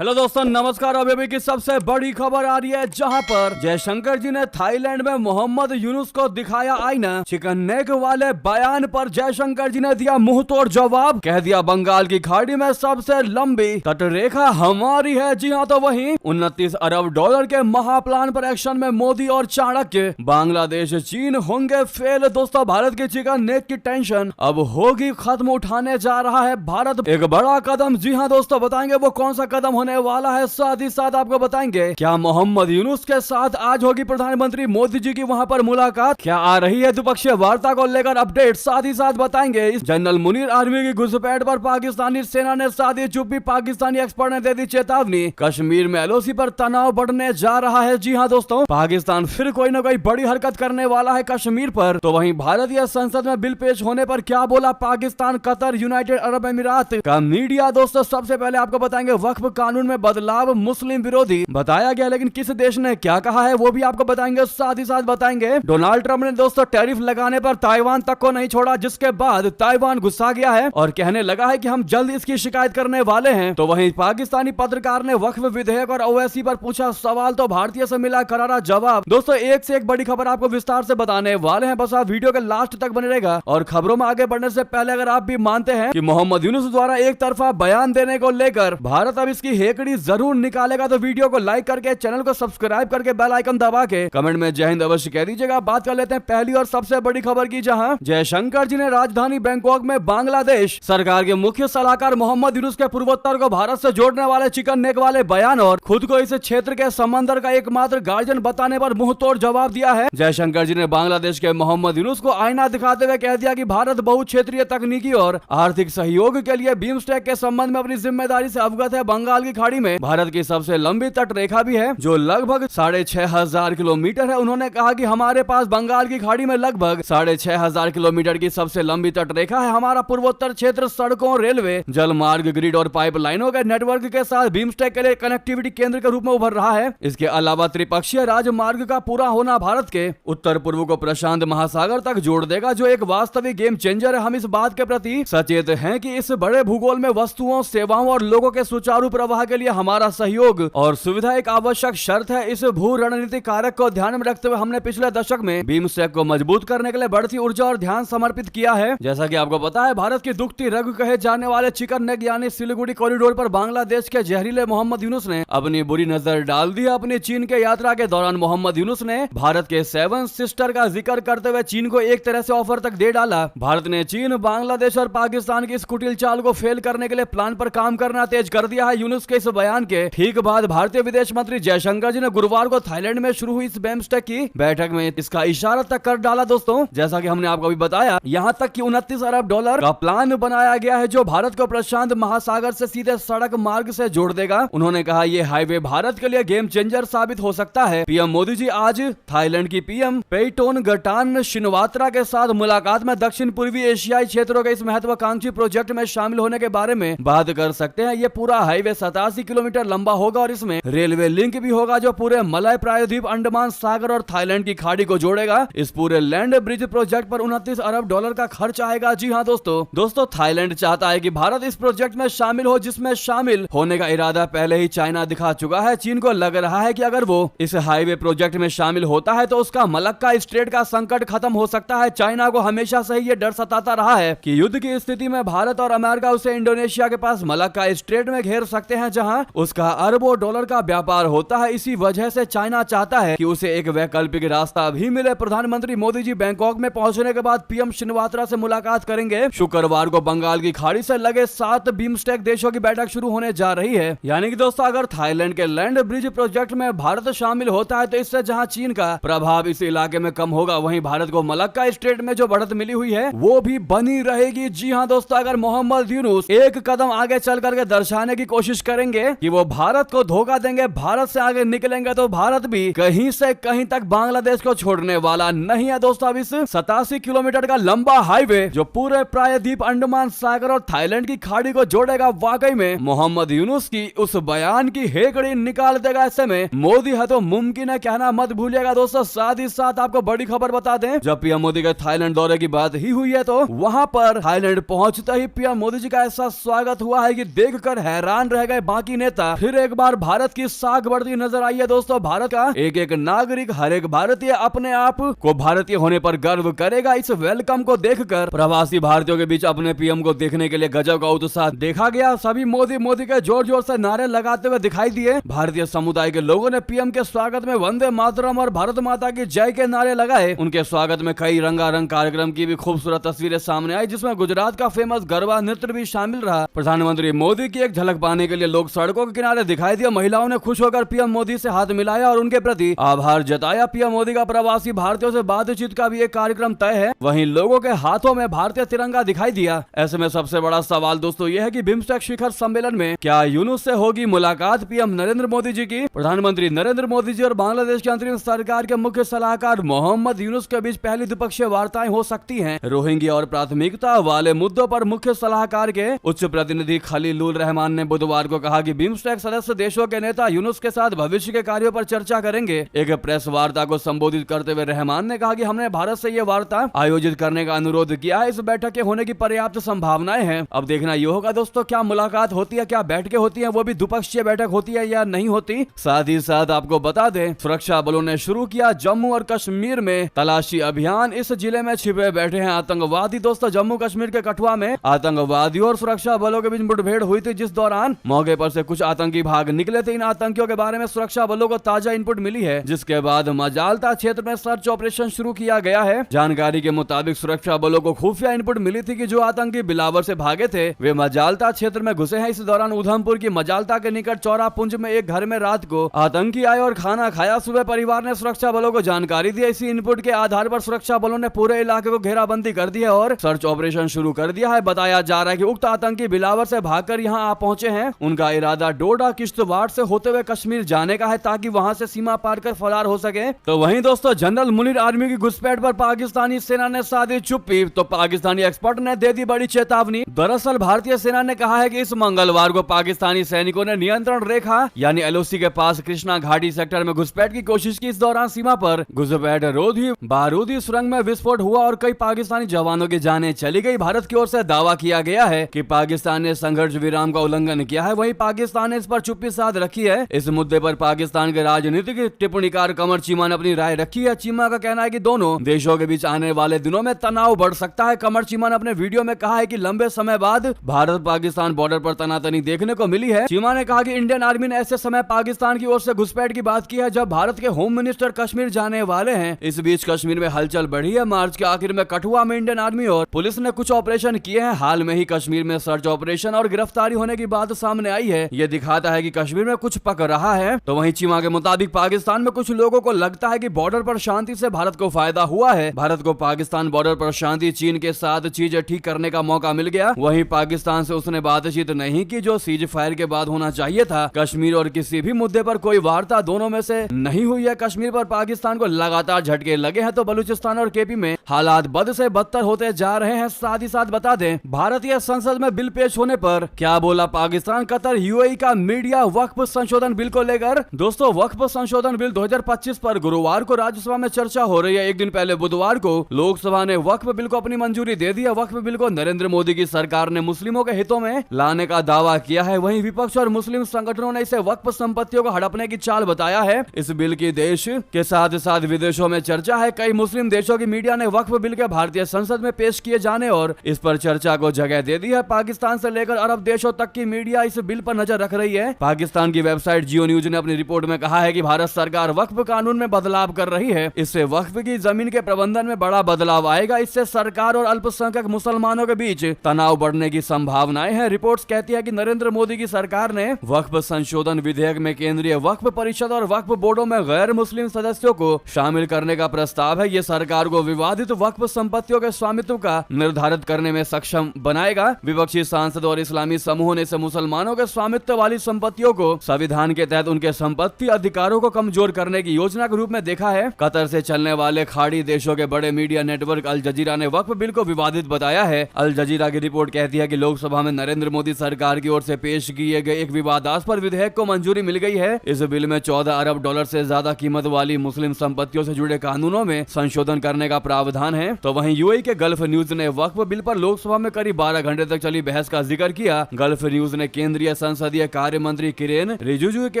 Hello दोस्तों, नमस्कार। अभी की सबसे बड़ी खबर आ रही है, जहां पर जयशंकर जी ने थाईलैंड में मोहम्मद यूनुस को दिखाया आईना। चिकन नेक वाले बयान पर जयशंकर जी ने दिया मुंह तोड़ जवाब। कह दिया बंगाल की खाड़ी में सबसे लंबी तटरेखा हमारी है। जी हाँ, तो वहीं 29 अरब डॉलर के महाप्लान पर एक्शन में मोदी और चाणक्य। बांग्लादेश चीन होंगे फेल। दोस्तों, भारत की चिकन नेक की टेंशन अब होगी खत्म। उठाने जा रहा है भारत एक बड़ा कदम। जी हाँ दोस्तों, बताएंगे वो कौन सा कदम होने वाला है। साथ ही साथ आपको बताएंगे क्या मोहम्मद यूनुस के साथ आज होगी प्रधानमंत्री मोदी जी की वहां पर मुलाकात। क्या आ रही है द्विपक्षीय वार्ता को लेकर अपडेट। साथ ही साथ बताएंगे इस जनरल मुनीर आर्मी की घुसपैठ पर पाकिस्तानी सेना ने साधी चुप्पी। पाकिस्तानी एक्सपर्ट ने दे दी चेतावनी। कश्मीर में एलओसी पर तनाव बढ़ने जा रहा है। जी हाँ दोस्तों, पाकिस्तान फिर कोई न कोई बड़ी हरकत करने वाला है कश्मीर पर। तो वहीं भारतीय संसद में बिल पेश होने पर क्या बोला पाकिस्तान, कतर, यूनाइटेड अरब अमीरात का मीडिया। दोस्तों, सबसे पहले आपको बताएंगे वक्फ कानून में बदलाव मुस्लिम विरोधी बताया गया, लेकिन किस देश ने क्या कहा है वो भी आपको बताएंगे। साथ ही साथ बताएंगे डोनाल्ड ट्रंप ने दोस्तों टैरिफ लगाने पर ताइवान तक को नहीं छोड़ा, जिसके बाद ताइवान गुस्सा गया है और कहने लगा है कि हम जल्द इसकी शिकायत करने वाले हैं। तो वहीं पाकिस्तानी पत्रकार ने वक्फ विधेयक और ओवैसी पर पूछा सवाल, तो भारतीय से मिला करारा जवाब। दोस्तों, एक से एक बड़ी खबर आपको विस्तार से बताने वाले हैं, बस आप वीडियो के लास्ट तक बने रहेगा। और खबरों में आगे बढ़ने से पहले अगर आप भी मानते हैं कि मोहम्मद यूनुस द्वारा एक तरफा बयान देने को लेकर भारत अब इसकी हेकड़ी जरूर निकालेगा, तो वीडियो को लाइक करके चैनल को सब्सक्राइब करके बेल आइकन दबा के कमेंट में जय हिंद अवश्य कह दीजिएगा। बात कर लेते हैं पहली और सबसे बड़ी खबर की, जहां जयशंकर जी ने राजधानी बैंकॉक में बांग्लादेश सरकार के मुख्य सलाहकार मोहम्मद यूनुस के पूर्वोत्तर को भारत से जोड़ने वाले चिकन नेक वाले बयान और खुद को इस क्षेत्र के समंदर का एकमात्र गार्जियन बताने पर मुंह तोड़ जवाब दिया है। जयशंकर जी ने बांग्लादेश के मोहम्मद यूनुस को आईना दिखाते हुए कह दिया कि भारत बहुक्षेत्रीय तकनीकी और आर्थिक सहयोग के लिए बिम्स्टेक के संबंध में अपनी जिम्मेदारी से अवगत है। बंगाल की खाड़ी में भारत की सबसे लंबी तट रेखा भी है, जो लगभग 6,500 किलोमीटर है। उन्होंने कहा कि हमारे पास बंगाल की खाड़ी में लगभग 6,500 किलोमीटर की सबसे लंबी तट रेखा है। हमारा पूर्वोत्तर क्षेत्र सड़कों, रेलवे, जल मार्ग, ग्रिड और पाइपलाइनों के नेटवर्क के साथ बिम्स्टेक के लिए कनेक्टिविटी केंद्र के रूप में उभर रहा है। इसके अलावा त्रिपक्षीय राजमार्ग का पूरा होना भारत के उत्तर पूर्व को प्रशांत महासागर तक जोड़ देगा, जो एक वास्तविक गेम चेंजर है। हम इस बात के प्रति सचेत हैं कि इस बड़े भूगोल में वस्तुओं, सेवाओं और लोगों के सुचारू प्रवाह के लिए हमारा सहयोग और सुविधा एक आवश्यक शर्त है। इस भू रणनीतिक कारक को ध्यान में रखते हुए हमने पिछले दशक में बिम्स्टेक को मजबूत करने के लिए बढ़ती ऊर्जा और ध्यान समर्पित किया है। जैसा कि आपको पता है, भारत की दुखती रग कहे जाने वाले चिकन नेक यानी सिलीगुड़ी कॉरिडोर पर बांग्लादेश के जहरीले मोहम्मद यूनुस ने अपनी बुरी नजर डाल दी। अपनी चीन के यात्रा के दौरान मोहम्मद यूनुस ने भारत के 7 सिस्टर का जिक्र करते हुए चीन को एक तरह से ऑफर तक दे डाला। भारत ने चीन, बांग्लादेश और पाकिस्तान की इस कुटिल चाल को फेल करने के लिए प्लान पर काम करना तेज कर दिया है। यूनुस के इस बयान के ठीक बाद भारतीय विदेश मंत्री जयशंकर जी ने गुरुवार को थाईलैंड में शुरू हुई इस बिम्स्टेक की बैठक में इसका इशारा तक कर डाला। दोस्तों, जैसा कि हमने आपको भी बताया, यहां तक कि 29 अरब डॉलर का प्लान बनाया गया है, जो भारत को प्रशांत महासागर से सीधे सड़क मार्ग से जोड़ देगा। उन्होंने कहा यह हाईवे भारत के लिए गेम चेंजर साबित हो सकता है। पीएम मोदी जी आज थाईलैंड की पीएम पेइटोनगटान शिनवात्रा के साथ मुलाकात में दक्षिण पूर्वी एशियाई क्षेत्रों के इस महत्वाकांक्षी प्रोजेक्ट में शामिल होने के बारे में बात कर सकते हैं। ये पूरा हाईवे 87 किलोमीटर लंबा होगा और इसमें रेलवे लिंक भी होगा, जो पूरे मलय प्रायद्वीप, अंडमान सागर और थाईलैंड की खाड़ी को जोड़ेगा। इस पूरे लैंड ब्रिज प्रोजेक्ट पर 29 अरब डॉलर का खर्च आएगा। जी हाँ दोस्तों, थाईलैंड चाहता है कि भारत इस प्रोजेक्ट में शामिल हो, जिसमें शामिल होने का इरादा पहले ही चाइना दिखा चुका है। चीन को लग रहा है कि अगर वो इस हाईवे प्रोजेक्ट में शामिल होता है तो उसका मलक्का स्ट्रेट का संकट खत्म हो सकता है। चाइना को हमेशा से ही ये डर सताता रहा है कि युद्ध की स्थिति में भारत और अमेरिका उसे इंडोनेशिया के पास मलक्का स्ट्रेट में घेर सकते हैं, जहां उसका अरबों डॉलर का व्यापार होता है। इसी वजह से चाइना चाहता है कि उसे एक वैकल्पिक रास्ता भी मिले। प्रधानमंत्री मोदी जी बैंकॉक में पहुंचने के बाद पीएम शिनवात्रा से मुलाकात करेंगे। शुक्रवार को बंगाल की खाड़ी से लगे 7 बिम्स्टेक देशों की बैठक शुरू होने जा रही है। यानी कि दोस्तों, अगर थाईलैंड के लैंड ब्रिज प्रोजेक्ट में भारत शामिल होता है तो इससे जहां चीन का प्रभाव इस इलाके में कम होगा, वहीं भारत को मलक्का स्ट्रेट में जो बढ़त मिली हुई है वो भी बनी रहेगी। जी हाँ दोस्तों, अगर मोहम्मद यूनुस एक कदम आगे चल करके दर्शाने की कोशिश करेंगे कि वो भारत को धोखा देंगे, भारत से आगे निकलेंगे, तो भारत भी कहीं से कहीं तक बांग्लादेश को छोड़ने वाला नहीं है। दोस्तों, अब इस 87 किलोमीटर का लंबा हाईवे जो पूरे प्रायद्वीप, अंडमान सागर और थाईलैंड की खाड़ी को जोड़ेगा, वाकई में मोहम्मद यूनुस की उस बयान की हेकड़ी निकाल देगा। ऐसे में मोदी है तो मुमकिन है कहना मत भूलिएगा। दोस्तों, साथ ही साथ आपको बड़ी खबर बता दें, जब पीएम मोदी के थाईलैंड दौरे की बात ही हुई है तो वहां पर थाईलैंड पहुंचते ही पीएम मोदी जी का ऐसा स्वागत हुआ है कि देखकर हैरान रह गए बाकी नेता। फिर एक बार भारत की साख बढ़ती नजर आई है दोस्तों। भारत का एक एक नागरिक, हर एक भारतीय अपने आप को भारतीय होने पर गर्व करेगा। इस वेलकम को देखकर प्रवासी भारतीयों के बीच अपने पीएम को देखने के लिए गजब का उत्साह देखा गया। सभी मोदी मोदी के जोर जोर से नारे लगाते हुए दिखाई दिए। भारतीय समुदाय के लोगों ने पीएम के स्वागत में वंदे मातरम और भारत माता की जय के नारे लगाए। उनके स्वागत में कई रंगारंग कार्यक्रम की भी खूबसूरत तस्वीरें सामने आई, जिसमें गुजरात का फेमस गरबा नृत्य भी शामिल रहा। प्रधानमंत्री मोदी की एक झलक पाने के लिए लोग सड़कों के किनारे दिखाई दिए। महिलाओं ने खुश होकर पीएम मोदी से हाथ मिलाया और उनके प्रति आभार जताया। पीएम मोदी का प्रवासी भारतीयों से बातचीत का भी एक कार्यक्रम तय है। वहीं लोगों के हाथों में भारतीय तिरंगा दिखाई दिया। ऐसे में सबसे बड़ा सवाल दोस्तों यह है कि बिम्स्टेक शिखर सम्मेलन में क्या यूनुस से होगी मुलाकात पीएम नरेंद्र मोदी जी की? प्रधानमंत्री नरेंद्र मोदी जी और बांग्लादेश की अंतरिम सरकार के मुख्य सलाहकार मोहम्मद यूनुस के बीच पहली द्विपक्षीय वार्ताएं हो सकती हैं। रोहिंग्या और प्राथमिकता वाले मुद्दों पर मुख्य सलाहकार के उच्च प्रतिनिधि खलीलुर रहमान ने बुधवार को कहा कि बिम्स्टेक सदस्य देशों के नेता यूनुस के साथ भविष्य के कार्यों पर चर्चा करेंगे। एक प्रेस वार्ता को संबोधित करते हुए रहमान ने कहा कि हमने भारत से ये वार्ता आयोजित करने का अनुरोध किया है। इस बैठक के होने की पर्याप्त संभावनाएं हैं। अब देखना ये होगा दोस्तों क्या मुलाकात होती है, क्या बैठकें होती है, वो भी द्विपक्षीय बैठक होती है या नहीं होती। साथ ही साथ आपको बता दें, सुरक्षा बलों ने शुरू किया जम्मू और कश्मीर में तलाशी अभियान। इस जिले में छिपे बैठे हैं आतंकवादी। दोस्तों जम्मू कश्मीर के कठुआ में आतंकवादियों और सुरक्षा बलों के बीच मुठभेड़ हुई थी, जिस दौरान मौके पर से कुछ आतंकी भाग निकले थे। इन आतंकियों के बारे में सुरक्षा बलों को ताजा इनपुट मिली है, जिसके बाद मजालता क्षेत्र में सर्च ऑपरेशन शुरू किया गया है। जानकारी के मुताबिक सुरक्षा बलों को खुफिया इनपुट मिली थी कि जो आतंकी बिलावर से भागे थे वे मजालता क्षेत्र में घुसे हैं। इस दौरान उधमपुर की मजालता के निकट चौरापुंज में एक घर में रात को आतंकी आए और खाना खाया। सुबह परिवार ने सुरक्षा बलों को जानकारी दी। इसी इनपुट के आधार पर सुरक्षा बलों ने पूरे इलाके को घेराबंदी कर दी है और सर्च ऑपरेशन शुरू कर दिया है। बताया जा रहा है कि उक्त आतंकी बिलावर से भागकर यहां आ पहुंचे हैं। उनका इरादा डोडा किश्तवाड़ से होते हुए कश्मीर जाने का है ताकि वहां से सीमा पार कर फरार हो सके। तो वहीं दोस्तों जनरल मुनीर आर्मी की घुसपैठ पर पाकिस्तानी सेना ने साधी चुप्पी। तो पाकिस्तानी एक्सपर्ट ने दे दी बड़ी चेतावनी। दरअसल भारतीय सेना ने कहा है कि इस मंगलवार को पाकिस्तानी सैनिकों ने नियंत्रण रेखा यानी एलओसी के पास कृष्णा घाटी सेक्टर में घुसपैठ की कोशिश की। इस दौरान सीमा पर घुसपैठ रोधी बारूदी सुरंग में विस्फोट हुआ और कई पाकिस्तानी जवानों की जानें चली गई। भारत की ओर से दावा किया गया है कि पाकिस्तान ने संघर्ष विराम का उल्लंघन किया है। वहीं पाकिस्तान ने इस पर चुप्पी साध रखी है। इस मुद्दे पर पाकिस्तान के राजनीतिक टिप्पणीकार कमर चीमा ने अपनी राय रखी है। चीमा का कहना है कि दोनों देशों के बीच आने वाले दिनों में तनाव बढ़ सकता है। कमर चीमा ने अपने वीडियो में कहा है कि लंबे समय बाद भारत पाकिस्तान बॉर्डर पर तनातनी देखने को मिली है। चीमा ने कहा कि इंडियन आर्मी ने ऐसे समय पाकिस्तान की ओर से घुसपैठ की बात की है जब भारत के होम मिनिस्टर कश्मीर जाने वाले हैं। इस बीच कश्मीर में हलचल बढ़ी है। मार्च के आखिर में कठुआ में इंडियन आर्मी और पुलिस ने कुछ ऑपरेशन किए हैं। हाल में ही कश्मीर में सर्च ऑपरेशन और गिरफ्तारी होने की बात सामने आई है। ये दिखाता है कि कश्मीर में कुछ पक रहा है। तो वहीं चीमा के मुताबिक पाकिस्तान में कुछ लोगों को लगता है कि बॉर्डर पर शांति से भारत को फायदा हुआ है। भारत को पाकिस्तान बॉर्डर पर शांति, चीन के साथ चीजें ठीक करने का मौका मिल गया। वहीं पाकिस्तान से उसने बातचीत नहीं की जो सीज फायर के बाद होना चाहिए था। कश्मीर और किसी भी मुद्दे पर कोई वार्ता दोनों में से नहीं हुई है। कश्मीर पर पाकिस्तान को लगातार झटके लगे हैं तो बलूचिस्तान और केपी में हालात बद से बदतर होते जा रहे हैं। साथ ही साथ बता दें, भारतीय संसद में बिल पेश होने पर क्या बोला पाकिस्तान, कतर, यूएई का मीडिया वक्फ संशोधन बिल को लेकर। दोस्तों वक्फ संशोधन बिल 2025 पर गुरुवार को राज्यसभा में चर्चा हो रही है। एक दिन पहले बुधवार को लोकसभा ने वक्फ बिल को अपनी मंजूरी दे दी है। वक्फ बिल को नरेंद्र मोदी की सरकार ने मुस्लिमों के हितों में लाने का दावा किया है। वहीं विपक्ष और मुस्लिम संगठनों ने इसे वक्फ संपत्तियों को हड़पने की चाल बताया है। इस बिल की देश के साथ साथ विदेशों में चर्चा है। कई मुस्लिम देशों की मीडिया ने वक्फ बिल के भारतीय संसद में पेश किए जाने और इस पर चर्चा को जगह दे दी है। पाकिस्तान से लेकर अरब देशों तक की मीडिया इस बिल पर नजर रख रही है। पाकिस्तान की वेबसाइट जियो न्यूज ने अपनी रिपोर्ट में कहा है कि भारत सरकार वक्फ कानून में बदलाव कर रही है। इससे वक्फ की जमीन के प्रबंधन में बड़ा बदलाव आएगा। इससे सरकार और अल्पसंख्यक मुसलमानों के बीच तनाव बढ़ने की संभावनाएं हैं। रिपोर्ट्स कहती है कि नरेंद्र मोदी की सरकार ने वक्फ संशोधन विधेयक में केंद्रीय वक्फ परिषद और वक्फ बोर्डों में गैर मुस्लिम सदस्यों को शामिल करने का प्रस्ताव है। ये सरकार को विवादित वक्फ संपत्तियों के स्वामित्व का निर्धारित करने में सक्षम बनाएगा। विपक्षी सांसद और इस्लामी समूहों ने इसे मुसलमानों के स्वामित्व वाली संपत्तियों को संविधान के तहत उनके संपत्ति अधिकारों को कमजोर करने की योजना के रूप में देखा है। कतर से चलने वाले खाड़ी देशों के बड़े मीडिया नेटवर्क अल जजीरा ने वक्फ बिल को विवादित बताया है। अल जजीरा की रिपोर्ट कहती है कि लोकसभा में नरेंद्र मोदी सरकार की ओर से पेश किए गए एक विवादास्पद विधेयक को मंजूरी मिल गई है। इस बिल में 14 अरब डॉलर से ज्यादा कीमत वाली मुस्लिम संपत्तियों से जुड़े कानूनों में संशोधन करने का प्रावधान है। तो वहीं यूएई के गल्फ न्यूज ने वक्फ बिल पर लोकसभा में करीब 12 घंटे तक चली बहस का जिक्र किया। गल्फ न्यूज ने केंद्रीय केंद्रीय संसदीय कार्य मंत्री किरेन रिजिजू के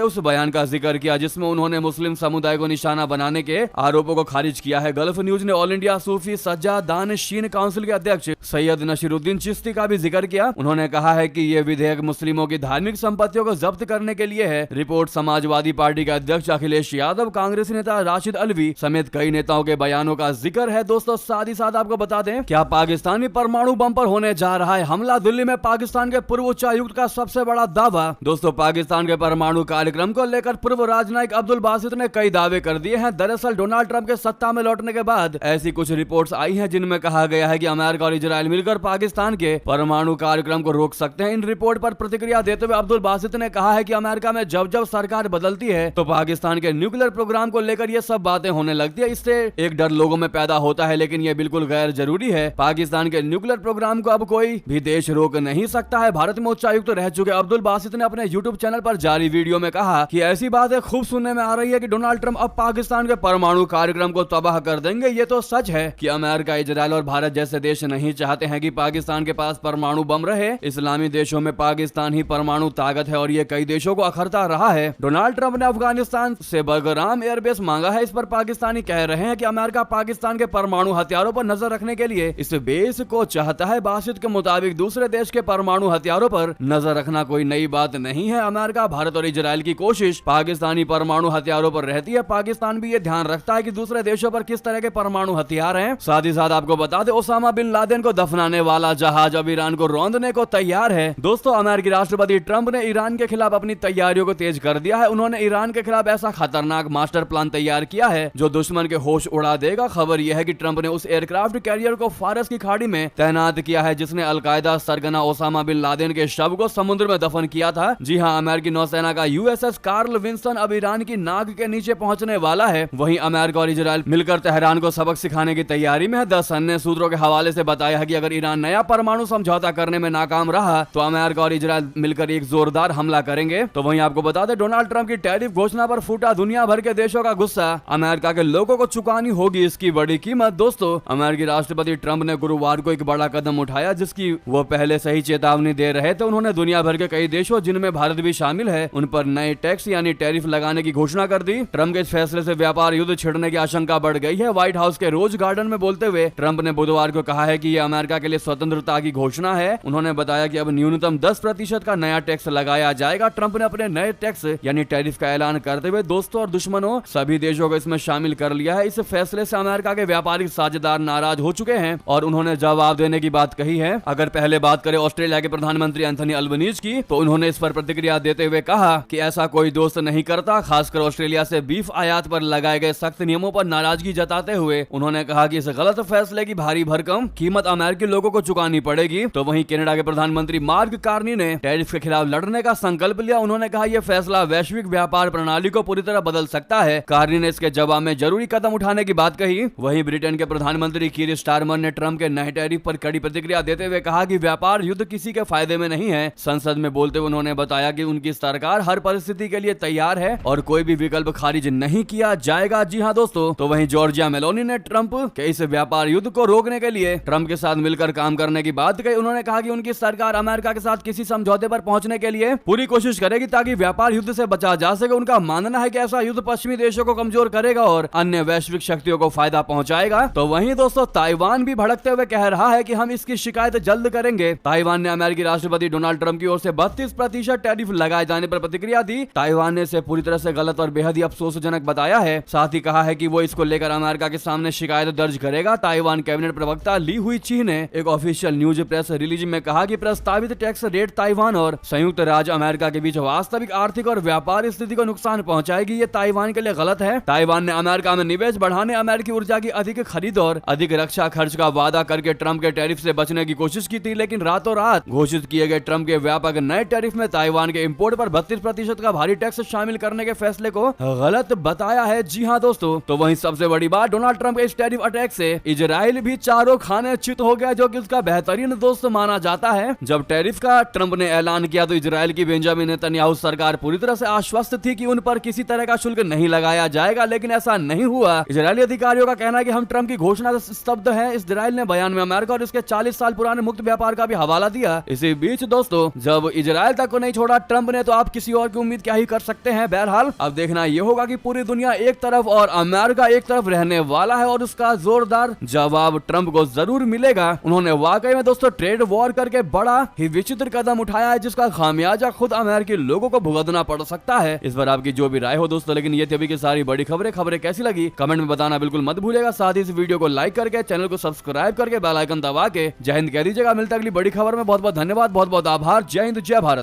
उस बयान का जिक्र किया जिसमें उन्होंने मुस्लिम समुदाय को निशाना बनाने के आरोपों को खारिज किया है। गल्फ न्यूज ने ऑल इंडिया सूफी सज्जादानशीन काउंसिल के अध्यक्ष सैयद नशीरुद्दीन चिश्ती का भी जिक्र किया। उन्होंने कहा है कि ये विधेयक मुस्लिमों की धार्मिक संपत्तियों को जब्त करने के लिए है। रिपोर्ट समाजवादी पार्टी के अध्यक्ष अखिलेश यादव, कांग्रेसी नेता राशिद अलवी समेत कई नेताओं के बयानों का जिक्र है। दोस्तों साथ ही साथ आपको बता दें, क्या पाकिस्तानी परमाणु बम पर होने जा रहा है हमला। दिल्ली में पाकिस्तान के पूर्व उच्चायुक्त का सबसे बड़ा दावा। दोस्तों पाकिस्तान के परमाणु कार्यक्रम को लेकर पूर्व राजनयिक अब्दुल बासित ने कई दावे कर दिए हैं। दरअसल डोनाल्ड ट्रंप के सत्ता में लौटने के बाद ऐसी कुछ रिपोर्ट्स आई हैं जिनमें कहा गया है कि अमेरिका और इजराइल मिलकर पाकिस्तान के परमाणु कार्यक्रम को रोक सकते हैं। इन रिपोर्ट पर प्रतिक्रिया देते हुए अब्दुल बासित ने कहा है कि अमेरिका में जब जब सरकार बदलती है तो पाकिस्तान के न्यूक्लियर प्रोग्राम को लेकर ये सब बातें होने लगती है। इससे एक डर लोगों में पैदा होता है, लेकिन ये बिल्कुल गैर जरूरी है। पाकिस्तान के न्यूक्लियर प्रोग्राम को अब कोई भी देश रोक नहीं सकता है। भारत में उच्चायुक्त रह चुके अब्दुल बासित ने अपने यूट्यूब चैनल पर जारी वीडियो में कहा कि ऐसी बातें खूब सुनने में आ रही है कि डोनाल्ड ट्रंप अब पाकिस्तान के परमाणु कार्यक्रम को तबाह कर देंगे। ये तो सच है कि अमेरिका, इजराइल और भारत जैसे देश नहीं चाहते हैं कि पाकिस्तान के पास परमाणु बम रहे। इस्लामी देशों में पाकिस्तान ही परमाणु ताकत है और ये कई देशों को अखरता रहा है। डोनाल्ड ट्रंप ने अफगानिस्तान से बगराम एयरबेस मांगा है। इस पर पाकिस्तानी कह रहे हैं कि अमेरिका पाकिस्तान के परमाणु हथियारों पर नजर रखने के लिए इस बेस को चाहता है। बासित के मुताबिक दूसरे देश के परमाणु हथियारों पर नजर रखना कोई नई बात नहीं है। अमेरिका, भारत और इजराइल की कोशिश पाकिस्तानी परमाणु हथियारों पर रहती है। पाकिस्तान भी ये ध्यान रखता है कि दूसरे देशों पर किस तरह के परमाणु हथियार हैं। साथ ही साथ आपको बता दें, ओसामा बिन लादेन को दफनाने वाला जहाज अब ईरान को रौंदने को तैयार है। दोस्तों अमेरिकी राष्ट्रपति ट्रंप ने ईरान के खिलाफ अपनी तैयारियों को तेज कर दिया है। उन्होंने ईरान के खिलाफ ऐसा खतरनाक मास्टर प्लान तैयार किया है जो दुश्मन के होश उड़ा देगा। खबर यह है कि ट्रंप ने उस एयरक्राफ्ट कैरियर को फारस की खाड़ी में तैनात किया है जिसने अलकायदा सरगना ओसामा बिन लादेन के शव को समुद्र में दफन किया था। जी हां, अमेरिकी नौसेना का यूएसएस कार्ल विंस्टन अब ईरान की नाक के नीचे पहुंचने वाला है। वहीं अमेरिका और इजराइल मिलकर तेहरान को सबक सिखाने की तैयारी में है। 10 अन्य सूत्रों के हवाले से बताया है कि अगर ईरान नया परमाणु समझौता करने में नाकाम रहा तो अमेरिका और इजराइल मिलकर एक जोरदार हमला करेंगे। तो वहीं आपको बता दें, डोनाल्ड ट्रंप की टैरिफ घोषणा पर फूटा दुनिया भर के देशों का गुस्सा। अमेरिका के लोगों को चुकानी होगी इसकी बड़ी कीमत। दोस्तों अमेरिकी राष्ट्रपति ट्रंप ने गुरुवार को एक बड़ा कदम उठाया जिसकी वो पहले से ही चेतावनी दे रहे थे। उन्होंने दुनिया भर के कई देशों जिनमें भारत भी शामिल है उन पर नए टैक्स यानी टैरिफ लगाने की घोषणा कर दी। ट्रंप के इस फैसले से व्यापार युद्ध छिड़ने की आशंका बढ़ गई है। व्हाइट हाउस के रोज गार्डन में बोलते हुए ट्रंप ने बुधवार को कहा है कि यह अमेरिका के लिए स्वतंत्रता की घोषणा है। उन्होंने बताया कि अब न्यूनतम 10% का नया टैक्स लगाया जाएगा। ट्रंप ने अपने नए टैक्स यानी टैरिफ का ऐलान करते हुए दोस्तों और दुश्मनों सभी देशों को इसमें शामिल कर लिया है। इस फैसले से अमेरिका के व्यापारिक साझेदार नाराज हो चुके हैं और उन्होंने जवाब देने की बात कही है। अगर पहले बात करें ऑस्ट्रेलिया के प्रधानमंत्री एंथनी अल्बनीज की, तो उन्होंने इस पर प्रतिक्रिया देते हुए कहा कि ऐसा कोई दोस्त नहीं करता। खासकर ऑस्ट्रेलिया से बीफ आयात पर लगाए गए सख्त नियमों पर नाराजगी जताते हुए उन्होंने कहा कि इस गलत फैसले की भारी भरकम कीमत अमेरिकी लोगों को चुकानी पड़ेगी। तो वहीं कनाडा के प्रधानमंत्री मार्क कार्नी ने टैरिफ के खिलाफ लड़ने का संकल्प लिया। उन्होंने कहा यह फैसला वैश्विक व्यापार प्रणाली को पूरी तरह बदल सकता है। कार्नी ने इसके जवाब में जरूरी कदम उठाने की बात कही। वहीं ब्रिटेन के प्रधानमंत्री कीर स्टारमर ने ट्रंप के नए टैरिफ पर कड़ी प्रतिक्रिया देते हुए कहा कि व्यापार युद्ध किसी के फायदे में नहीं है। संसद में बोलते हुए उन्होंने बताया कि उनकी सरकार हर परिस्थिति के लिए तैयार है और कोई भी विकल्प खारिज नहीं किया जाएगा। जी हां दोस्तों, तो वहीं जॉर्जिया मेलोनी ने ट्रंप के इस व्यापार युद्ध को रोकने के लिए ट्रंप के साथ मिलकर काम करने की बात कही। उन्होंने कहा कि उनकी सरकार अमेरिका के साथ किसी समझौते पर पहुंचने के लिए पूरी कोशिश करेगी ताकि व्यापार युद्ध से बचा जा सके। उनका मानना है कि ऐसा युद्ध पश्चिमी देशों को कमजोर करेगा और अन्य वैश्विक शक्तियों को फायदा पहुंचाएगा। तो वहीं दोस्तों ताइवान भी भड़कते हुए कह रहा है कि हम इसकी शिकायत जल्द करेंगे। ताइवान ने अमेरिकी राष्ट्रपति डोनाल्ड ट्रंप की ओर से 32% टैरिफ लगाए जाने पर प्रतिक्रिया दी। ताइवान ने इसे पूरी तरह से गलत और बेहद ही अफसोसजनक बताया है। साथ ही कहा है कि वो इसको लेकर अमेरिका के सामने शिकायत दर्ज करेगा। ताइवान कैबिनेट प्रवक्ता ली हुई ची ने एक ऑफिशियल न्यूज प्रेस रिलीज में कहा कि प्रस्तावित टैक्स रेट ताइवान और संयुक्त राज्य अमेरिका के बीच वास्तविक आर्थिक और व्यापार स्थिति को नुकसान पहुंचाएगी। ये ताइवान के लिए गलत है। ताइवान ने अमेरिका में निवेश बढ़ाने, अमेरिकी ऊर्जा की अधिक खरीद और अधिक रक्षा खर्च का वादा करके ट्रंप के टैरिफ से बचने की कोशिश की थी, लेकिन रातों रात घोषित किए गए ट्रंप के व्यापक नए टैरिफ में ताइवान के इंपोर्ट पर 32% का भारी टैक्स शामिल करने के फैसले को गलत बताया है। जी हां दोस्तों, तो वहीं सबसे बड़ी बात, डोनाल्ड ट्रंप के इस टैरिफ अटैक से इजराइल भी चारों खाने चित हो गया, जो कि उसका बेहतरीन दोस्त माना जाता है। जब टैरिफ का ट्रंप ने ऐलान किया तो इजराइल की बेंजामिन नेतन्याहू सरकार पूरी तरह से आश्वस्त थी कि उन पर किसी तरह का शुल्क नहीं लगाया जाएगा, लेकिन ऐसा नहीं हुआ। इजरायली अधिकारियों का कहना है कि हम ट्रंप की घोषणा से स्तब्ध हैं। इजराइल ने बयान में अमेरिका और इसके 40 साल पुराने मुक्त व्यापार का भी हवाला दिया। इसी बीच दोस्तों, जब इजराइल तक को नहीं छोड़ा ट्रंप ने, तो आप किसी और की उम्मीद क्या ही कर सकते हैं। बहरहाल अब देखना ये होगा कि पूरी दुनिया एक तरफ और अमेरिका एक तरफ रहने वाला है और उसका जोरदार जवाब ट्रंप को जरूर मिलेगा। उन्होंने वाकई में दोस्तों ट्रेड वॉर करके बड़ा ही विचित्र कदम उठाया है, जिसका खामियाजा खुद अमेरिकी लोगों को भुगतना पड़ सकता है। इस पर आपकी जो भी राय हो दोस्तों, लेकिन ये थी अभी की सारी बड़ी खबरें कैसी लगी कमेंट में बताना बिल्कुल मत भूलिएगा। साथ ही इस वीडियो को लाइक करके चैनल को सब्सक्राइब करके बेल आइकन दबा के जय हिंद कह दीजिएगा। मिलता है अगली बड़ी खबर में। बहुत बहुत धन्यवाद, बहुत बहुत आभार। जय हिंद, जय भारत।